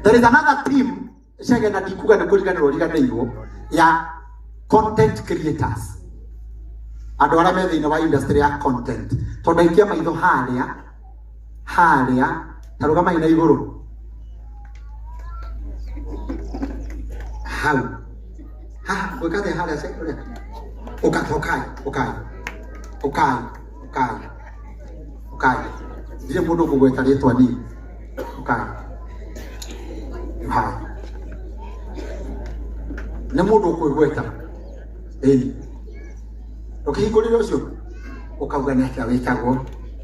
There is another team shege na dikuga ne kuriganirwo riganirwo ya content creators. Andu ara me thina wa industry ya content. Tondu ikia maitho haria tarugama ina iguru. How? Ha, gwikathe haria sekore. Okay. Ndiye mundu kugweta ritwa ni. Okay. Hai. Ne mundu kugweta. Ukihingurira ucio ukauga ni atia wikagwo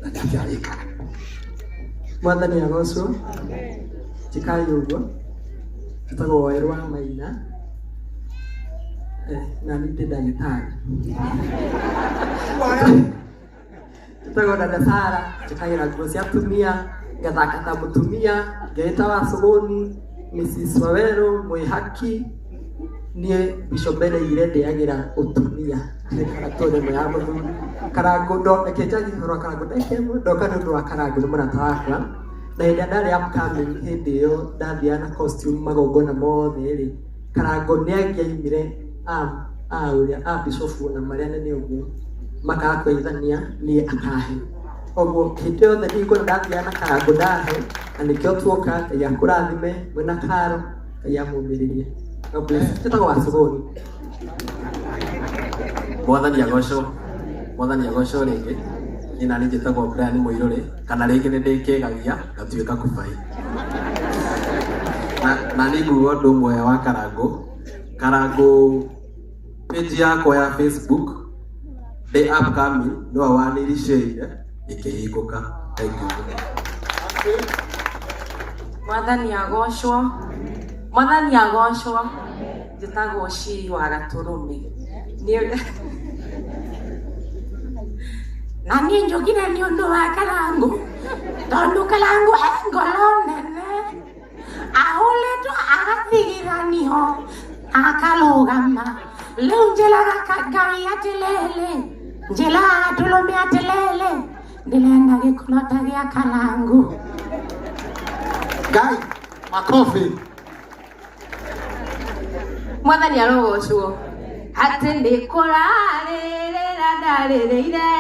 na ni atia wika. Mwathani agocwo. Tikai uguo. Tutagwo werwa maina. Na nite ndagitari. Tutagwo dada Sara, tukagira nguo cia atumia, ngathaka ta mutumia, ngeita wa Sogoni, Mrs. Wawero, Mwihaki, nie Bishopere irende yagira utumia. Karatore mo ya muthuri. Karango ndo ekejaji horo karango ndekemo ndoka ndu wa karango murata wakwa. Na hĩndĩ ndari upcoming hĩndĩ ĩyo ndathiana costume magongona mothe ri. Karango nĩangiaimire uria Bishop na maria nene uguo makakwithania ni akahe. Oguo hĩndĩ yothe ndikona ndathiana karango ndahe na nikio tuoka ya kurathime mwena karo ya mumiririe. God bless. Tutagwo wa Sogoni. Mwathani agocwo ringi. Ina ni njitagwo Brian Muiruri kana ringi ni ndikegagia ngatuika kubai. Na ni nguo ndu mwe wa Karango page yako ya Facebook the upcoming no waniricire ikihikuka. Thank you. Mwathani agocwo njitagwo Shiri wa Gaturume. Na niĩ njũkire nĩ ũndũ wa Karango, tondũ Karango ngoro nene ahũrĩtwo agathigiranio akarũgama. Rĩu njĩraga Ngai atĩrĩrĩ, njĩraga Gaturume atĩrĩrĩ, ndĩrenda gĩkũro ta gĩa Karango. Ngai, makofi. Mwathani arogocwo atĩ ndĩkũrarĩrĩra ndarĩrĩire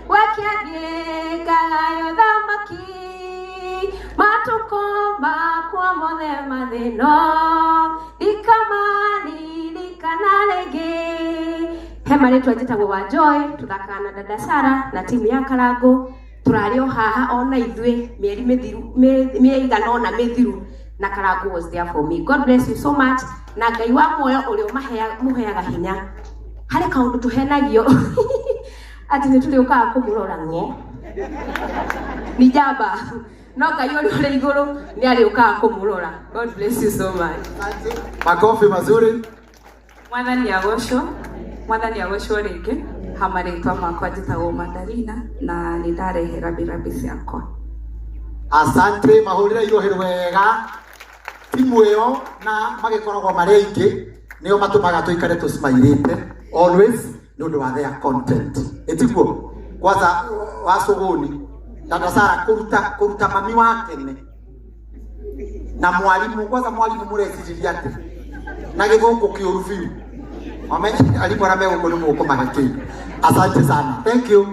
wakĩangĩkaga thamaki matukũ makwa mothe mathĩno ikamanirikana rĩngĩ. He marĩtwa njĩtagwo wa Joy, tũthakaga na dada Sara na timu ya Karango. Tũrarĩ o haha ona ithuĩ mĩeri mĩigana ũna mĩthiru na Karango was there for me. God bless you so much. Na Ngai wa muoyo ũrĩa mũheaga hinya harĩ kaũndũ tũhenagio atĩ nĩ tũrĩũkaga kũmũrora ng'e ni jamba no Ngai ũrĩa ũrĩ igũrũ nĩ arĩũkaga kũmũrora. God bless you so much. Makofi mazuri. Mwathani agocwo rĩngĩ. Hamarĩtwa makwa njĩtagwo Mandarina na nĩ ndarehe rambirambi ciakwa. Asante, mahũrĩre irohĩro wega. Timu ĩyo na magĩkoragwo marĩ aingĩ nĩo matũmaga tũikare tũsmairĩte always nĩ ũndũ wa their content. Etiguo kwanza wa Sogoni dada Sara kuruta mami wa tene na mwalimu kwanza mwalimu mũreciria atĩ na gĩthũngũ kĩũru biũ alimu aramegũkũ nĩ mũkũmahĩkĩire. Asante sana. Thank you.